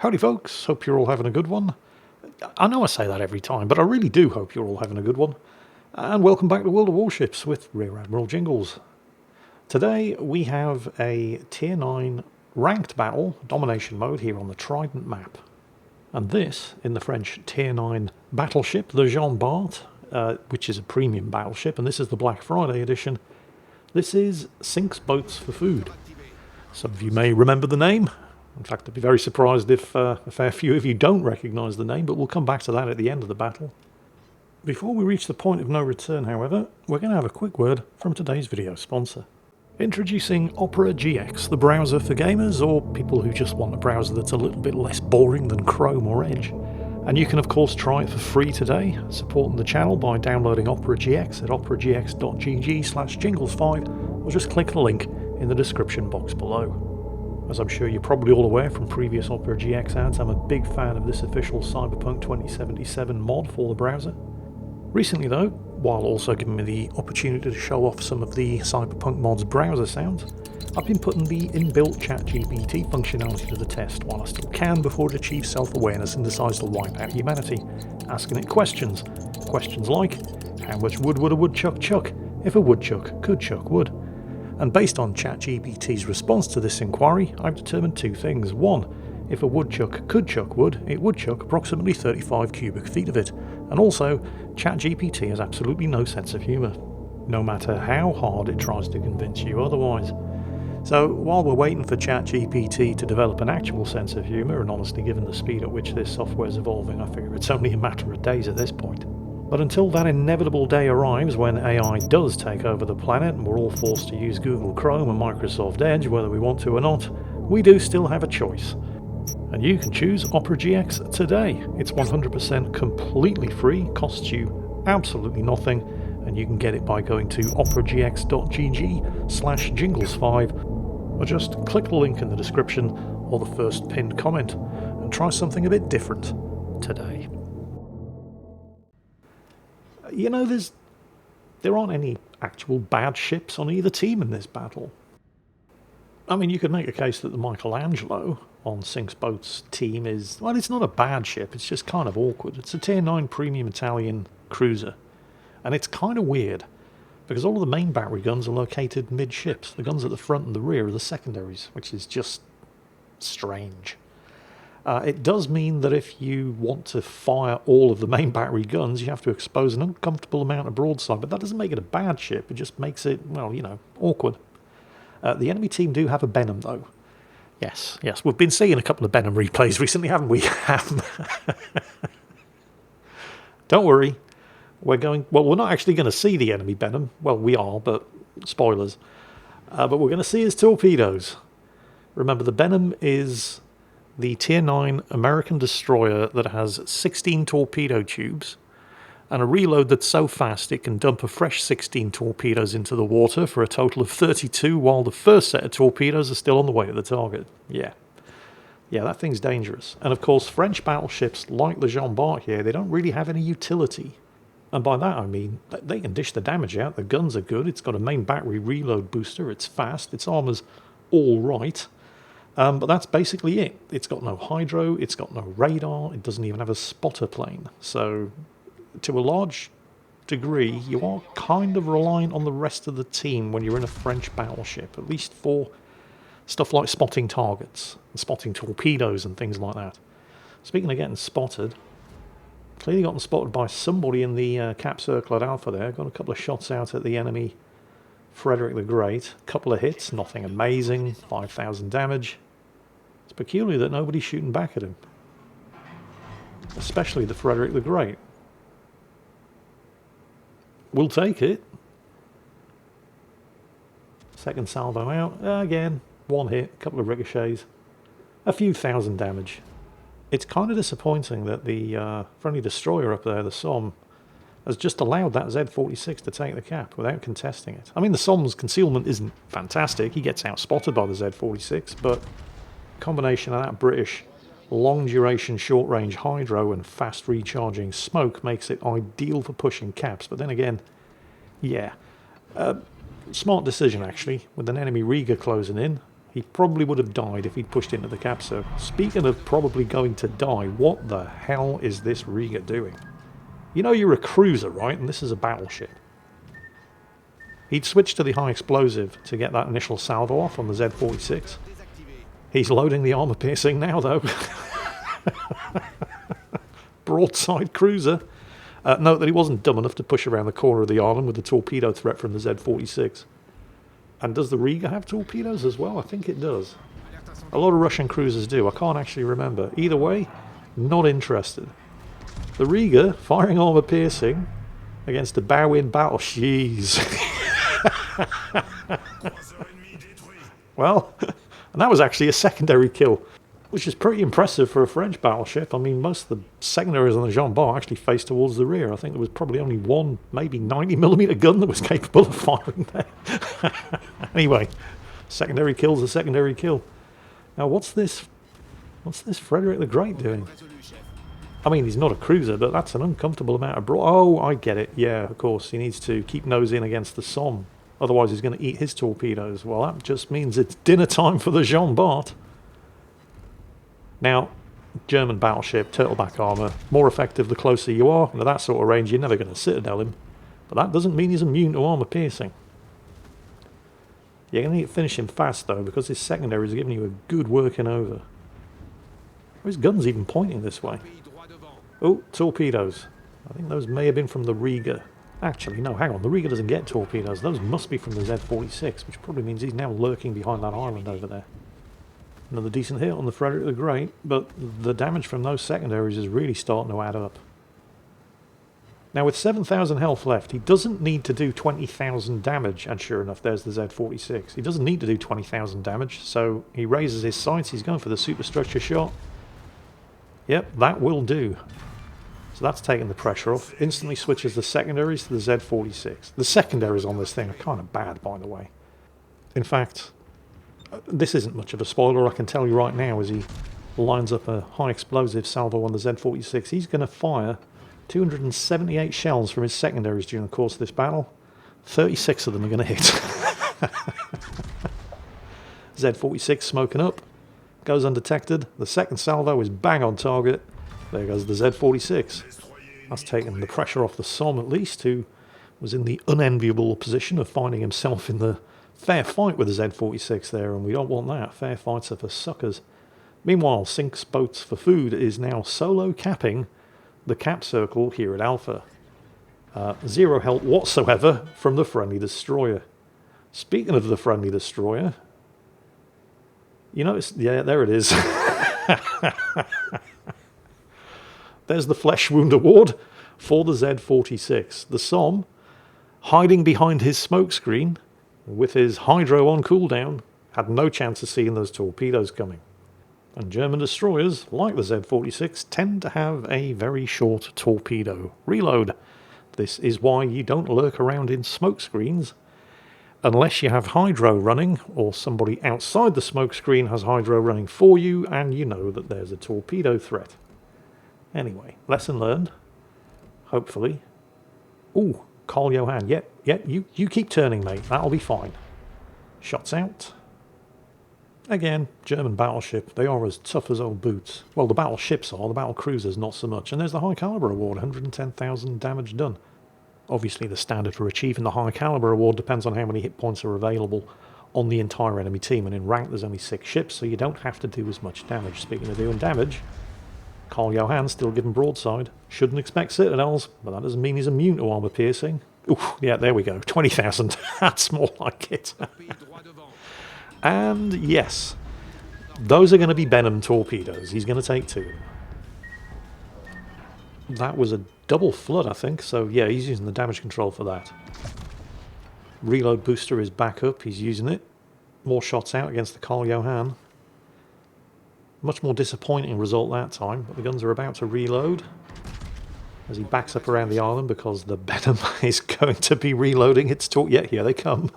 Howdy folks, hope you're all having a good one. I know I say that every time, but I really do hope you're all having a good one. And welcome back to World of Warships with Rear Admiral Jingles. Today we have a Tier 9 ranked battle, domination mode here on the Trident map. And this, in the French Tier 9 battleship, the Jean Bart, which is a premium battleship, and this is the Black Friday edition. This is Sinks Boats for Food. Some of you may remember the name. In fact, I'd be very surprised if a fair few of you don't recognise the name, but we'll come back to that at the end of the battle. Before we reach the point of no return, however, we're going to have a quick word from today's video sponsor. Introducing Opera GX, the browser for gamers or people who just want a browser that's a little bit less boring than Chrome or Edge. And you can of course try it for free today, supporting the channel by downloading Opera GX at operagx.gg/jingles5 or just click the link in the description box below. As I'm sure you're probably all aware from previous Opera GX ads, I'm a big fan of this official Cyberpunk 2077 mod for the browser. Recently though, while also giving me the opportunity to show off some of the Cyberpunk mod's browser sounds, I've been putting the inbuilt ChatGPT functionality to the test while I still can before it achieves self-awareness and decides to wipe out humanity, asking it questions. Questions like, how much wood would a woodchuck chuck if a woodchuck could chuck wood? And based on ChatGPT's response to this inquiry, I've determined two things. One, if a woodchuck could chuck wood, it would chuck approximately 35 cubic feet of it. And also, ChatGPT has absolutely no sense of humour, no matter how hard it tries to convince you otherwise. So while we're waiting for ChatGPT to develop an actual sense of humour, and honestly given the speed at which this software is evolving, I figure it's only a matter of days at this point. But until that inevitable day arrives when AI does take over the planet and we're all forced to use Google Chrome and Microsoft Edge whether we want to or not, we do still have a choice. And you can choose Opera GX today. It's 100% completely free, costs you absolutely nothing, and you can get it by going to operagx.gg/jingles5 or just click the link in the description or the first pinned comment and try something a bit different today. You know, there aren't any actual bad ships on either team in this battle. I mean, you could make a case that the Michelangelo on Sinks Boats' team is, well, it's not a bad ship, it's just kind of awkward. It's a Tier 9 premium Italian cruiser. And it's kind of weird, because all of the main battery guns are located midships. The guns at the front and the rear are the secondaries, which is just strange. It does mean that if you want to fire all of the main battery guns, you have to expose an uncomfortable amount of broadside, but that doesn't make it a bad ship, it just makes it, well, you know, awkward. The enemy team do have a Benham, though. Yes, we've been seeing a couple of Benham replays recently, haven't we? Don't worry, we're not actually going to see the enemy Benham. Well, we are, but spoilers. But we're going to see his torpedoes. Remember, the Benham is the Tier 9 American destroyer that has 16 torpedo tubes and a reload that's so fast it can dump a fresh 16 torpedoes into the water for a total of 32 while the first set of torpedoes are still on the way to the target. Yeah, that thing's dangerous. And of course, French battleships like the Jean Bart here, they don't really have any utility. And by that I mean, they can dish the damage out, the guns are good, it's got a main battery reload booster, it's fast, its armour's all right. But that's basically it. It's got no hydro, it's got no radar, it doesn't even have a spotter plane. So, to a large degree, you are kind of reliant on the rest of the team when you're in a French battleship, at least for stuff like spotting targets, and spotting torpedoes and things like that. Speaking of getting spotted, clearly gotten spotted by somebody in the cap circle at Alpha there. Got a couple of shots out at the enemy Frederick the Great. A couple of hits, nothing amazing, 5,000 damage. It's peculiar that nobody's shooting back at him. Especially the Frederick the Great. We'll take it. Second salvo out. Again, one hit, a couple of ricochets. A few thousand damage. It's kind of disappointing that the friendly destroyer up there, the Somme, has just allowed that Z-46 to take the cap without contesting it. I mean, the Somme's concealment isn't fantastic. He gets outspotted by the Z-46, but a combination of that British long-duration, short-range hydro and fast recharging smoke makes it ideal for pushing caps. But then again, yeah. Smart decision, actually, with an enemy Riga closing in. He probably would have died if he'd pushed into the cap circle. Speaking of probably going to die, what the hell is this Riga doing? You know you're a cruiser, right? And this is a battleship. He'd switched to the high explosive to get that initial salvo off on the Z-46. He's loading the armor piercing now, though. Broadside cruiser. Note that he wasn't dumb enough to push around the corner of the island with the torpedo threat from the Z-46. And does the Riga have torpedoes as well? I think it does. A lot of Russian cruisers do. I can't actually remember. Either way, not interested. The Riga firing armor piercing against a bow-in battle. Jeez. Well, and that was actually a secondary kill, which is pretty impressive for a French battleship. I mean, most of the secondaries on the Jean Bart actually faced towards the rear. I think there was probably only one, maybe 90mm gun that was capable of firing there. Anyway, secondary kill's a secondary kill. Now, what's this Frederick the Great doing? I mean, he's not a cruiser, but that's an uncomfortable amount of broad. Oh, I get it. Yeah, of course. He needs to keep nose in against the Somme. Otherwise, he's going to eat his torpedoes. Well, that just means it's dinner time for the Jean Bart. Now, German battleship, turtleback armour, more effective the closer you are. At that sort of range, you're never going to citadel him. But that doesn't mean he's immune to armour piercing. You're going to need to finish him fast, though, because his secondaries are giving you a good working over. His gun's even pointing this way. Oh, torpedoes. I think those may have been from the Riga. Actually, no, hang on. The Riga doesn't get torpedoes. Those must be from the Z-46, which probably means he's now lurking behind that island over there. Another decent hit on the Frederick the Great, but the damage from those secondaries is really starting to add up. Now, with 7,000 health left, he doesn't need to do 20,000 damage, and sure enough, there's the Z-46. He doesn't need to do 20,000 damage, so he raises his sights. He's going for the superstructure shot. Yep, that will do. So that's taking the pressure off. Instantly switches the secondaries to the Z-46. The secondaries on this thing are kind of bad, by the way. In fact, this isn't much of a spoiler, I can tell you right now, as he lines up a high explosive salvo on the Z-46. He's going to fire 278 shells from his secondaries during the course of this battle. 36 of them are going to hit. Z-46 smoking up. Goes undetected. The second salvo is bang on target. There goes the Z-46. That's taken the pressure off the Somme at least, who was in the unenviable position of finding himself in the fair fight with the Z-46 there, and we don't want that. Fair fights are for suckers. Meanwhile, Sinks Boats for Food is now solo capping the cap circle here at Alpha. Zero help whatsoever from the friendly destroyer. Speaking of the friendly destroyer, you notice, yeah, there it is. There's the Flesh Wound Award for the Z-46. The Somme, hiding behind his smokescreen, with his hydro on cooldown, had no chance of seeing those torpedoes coming. And German destroyers, like the Z-46, tend to have a very short torpedo reload. This is why you don't lurk around in smokescreens unless you have hydro running, or somebody outside the smokescreen has hydro running for you, and you know that there's a torpedo threat. Anyway, lesson learned. Hopefully. Ooh, Karl Johan. Yep, you keep turning, mate. That'll be fine. Shots out. Again, German battleship. They are as tough as old boots. Well, the battleships are. The battle cruisers, not so much. And there's the high caliber award. 110,000 damage done. Obviously, the standard for achieving the high caliber award depends on how many hit points are available on the entire enemy team. And in rank, there's only 6 ships, so you don't have to do as much damage. Speaking of doing damage, Karl Johan still giving broadside. Shouldn't expect citadels, but that doesn't mean he's immune to armor piercing. Oof, yeah, there we go. 20,000. That's more like it. And yes, those are going to be Benham torpedoes. He's going to take 2. That was a double flood, I think. So yeah, he's using the damage control for that. Reload booster is back up. He's using it. More shots out against the Karl Johan. Much more disappointing result that time, but the guns are about to reload as he backs up around the island because the Benham is going to be reloading its yeah, here they come.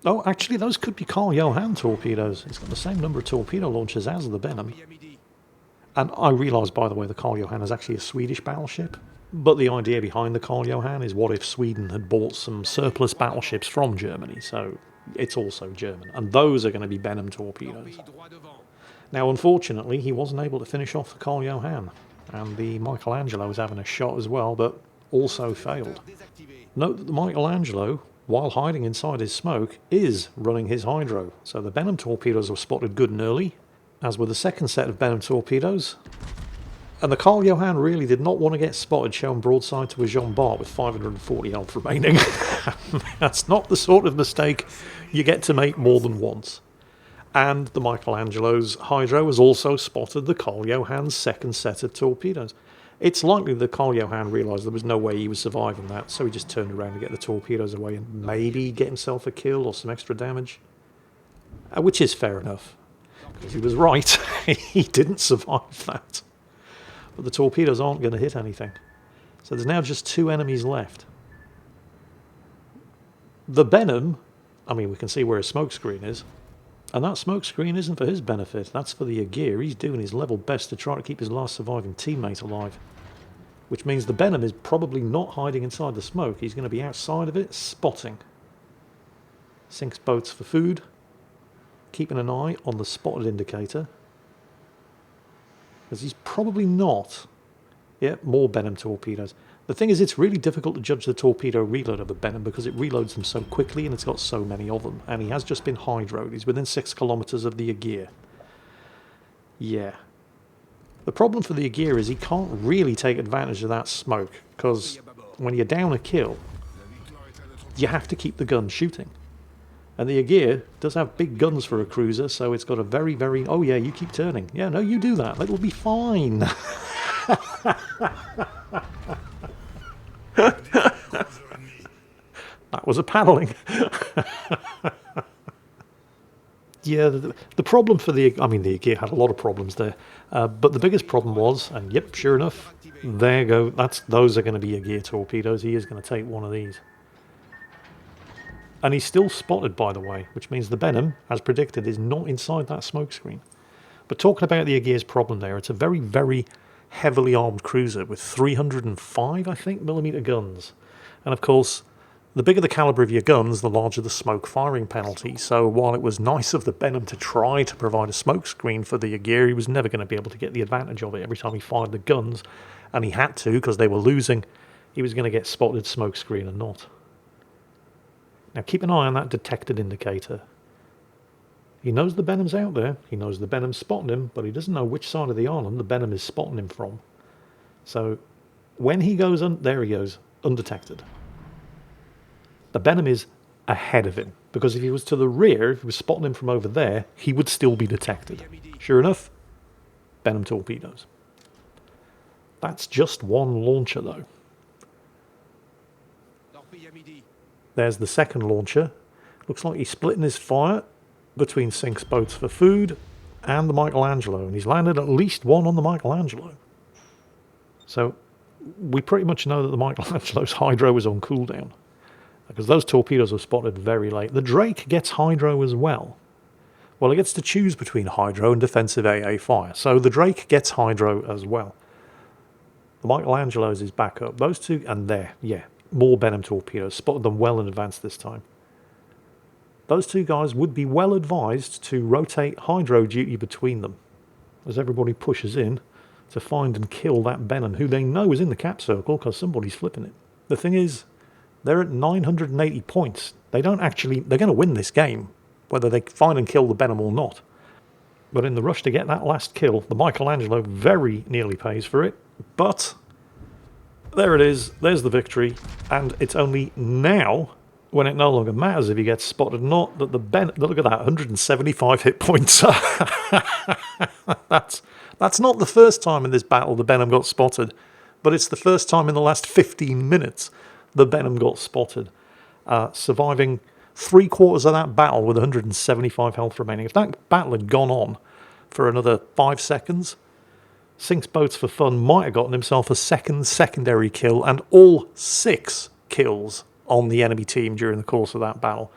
Oh, actually, those could be Karl Johan torpedoes. It's got the same number of torpedo launchers as the Benham. And I realise, by the way, the Karl Johan is actually a Swedish battleship. But the idea behind the Karl Johan is what if Sweden had bought some surplus battleships from Germany. So it's also German. And those are going to be Benham torpedoes. Now, unfortunately, he wasn't able to finish off the Carl Johan. And the Michelangelo was having a shot as well, but also failed. Note that the Michelangelo, while hiding inside his smoke, is running his hydro. So the Benham torpedoes were spotted good and early, as were the second set of Benham torpedoes. And the Carl Johan really did not want to get spotted showing broadside to a Jean Bart with 540 health remaining. That's not the sort of mistake you get to make more than once. And the Michelangelo's hydro has also spotted the Carl Johan's second set of torpedoes. It's likely that Carl Johan realised there was no way he was surviving that, so he just turned around to get the torpedoes away and maybe get himself a kill or some extra damage. Which is fair enough, because he was right. He didn't survive that. But the torpedoes aren't going to hit anything. So there's now just 2 enemies left. The Benham, I mean, we can see where his smoke screen is. And that smoke screen isn't for his benefit, that's for the Agir. He's doing his level best to try to keep his last surviving teammate alive. Which means the Benham is probably not hiding inside the smoke, he's going to be outside of it, spotting. Sinks boats for food, keeping an eye on the spotted indicator. Because he's probably not. Yep, more Benham torpedoes. The thing is, it's really difficult to judge the torpedo reload of a Benham because it reloads them so quickly and it's got so many of them. And he has just been hydroed. He's within 6 kilometers of the Agir. Yeah. The problem for the Agir is he can't really take advantage of that smoke because when you're down a kill, you have to keep the gun shooting. And the Agir does have big guns for a cruiser, so it's got a very, very... Oh yeah, you keep turning. Yeah, no, you do that. It'll be fine. That was a paddling. Yeah, the problem for the... I mean, the Agir had a lot of problems there. But the biggest problem was, and yep, sure enough, there you go. Those are going to be Agir torpedoes. He is going to take one of these. And he's still spotted, by the way, which means the Benham, as predicted, is not inside that smoke screen. But talking about the Agir's problem there, it's a very, very heavily armed cruiser with 305, I think, millimeter guns. And of course, the bigger the caliber of your guns, the larger the smoke firing penalty. So while it was nice of the Benham to try to provide a smoke screen for the Agir, he was never going to be able to get the advantage of it every time he fired the guns. And he had to, because they were losing. He was going to get spotted smoke screen and not. Now keep an eye on that detected indicator. He knows the Benham's out there, he knows the Benham's spotting him, but he doesn't know which side of the island the Benham is spotting him from. So when he goes, there he goes, undetected. The Benham is ahead of him, because if he was to the rear, if he was spotting him from over there, he would still be detected. Sure enough, Benham torpedoes. That's just one launcher though. There's the second launcher. Looks like he's splitting his fire between Sinks boats for food and the Michelangelo. And he's landed at least one on the Michelangelo. So we pretty much know that the Michelangelo's hydro is on cooldown. Because those torpedoes were spotted very late. The Drake gets hydro as well. Well, it gets to choose between hydro and defensive AA fire. So the Drake gets hydro as well. The Michelangelo's is back up. Those two, and there, yeah. More Benham torpedoes, spotted them well in advance this time. Those two guys would be well advised to rotate hydro duty between them as everybody pushes in to find and kill that Benham, who they know is in the cap circle because somebody's flipping it. The thing is, they're at 980 points. They're going to win this game, whether they find and kill the Benham or not. But in the rush to get that last kill, the Michelangelo very nearly pays for it, but... there it is, there's the victory, and it's only now, when it no longer matters if he gets spotted or not, that the Benham, look at that, 175 hit points. That's not the first time in this battle the Benham got spotted, but it's the first time in the last 15 minutes the Benham got spotted, surviving 3/4 of that battle with 175 health remaining. If that battle had gone on for another 5 seconds, Sinks boats for fun might have gotten himself a secondary kill and all 6 kills on the enemy team during the course of that battle.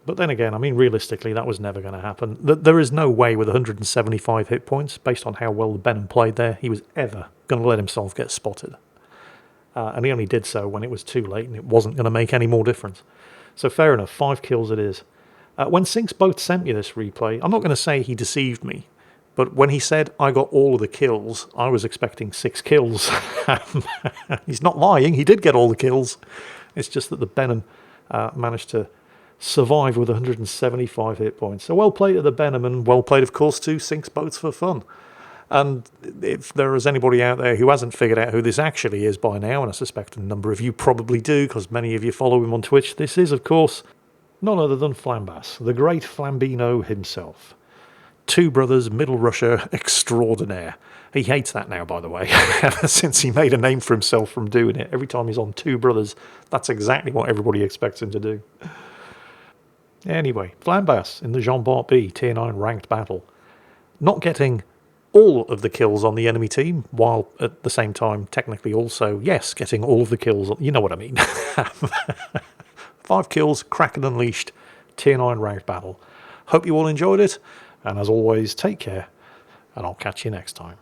But then again, I mean, realistically, that was never going to happen. There is no way with 175 hit points, based on how well the Benham played there, he was ever going to let himself get spotted. And he only did so when it was too late and it wasn't going to make any more difference. So fair enough, 5 kills it is. When Sinks both sent me this replay, I'm not going to say he deceived me, but when he said I got all of the kills, I was expecting 6 kills. He's not lying, he did get all the kills. It's just that the Benham managed to survive with 175 hit points. So well played to the Benham, and well played, of course, to Sinks Boats for fun. And if there is anybody out there who hasn't figured out who this actually is by now, and I suspect a number of you probably do because many of you follow him on Twitch, this is, of course, none other than Flambas, the great Flambino himself. Two Brothers Middle Russia extraordinaire. He hates that now, by the way, ever since he made a name for himself from doing it. Every time he's on Two Brothers, that's exactly what everybody expects him to do. Anyway, Flambas in the Jean Bart B Tier 9 ranked battle. Not getting all of the kills on the enemy team, while at the same time technically also, yes, getting all of the kills, you know what I mean. 5 kills, Kraken Unleashed, Tier 9 ranked battle. Hope you all enjoyed it, and as always, take care, and I'll catch you next time.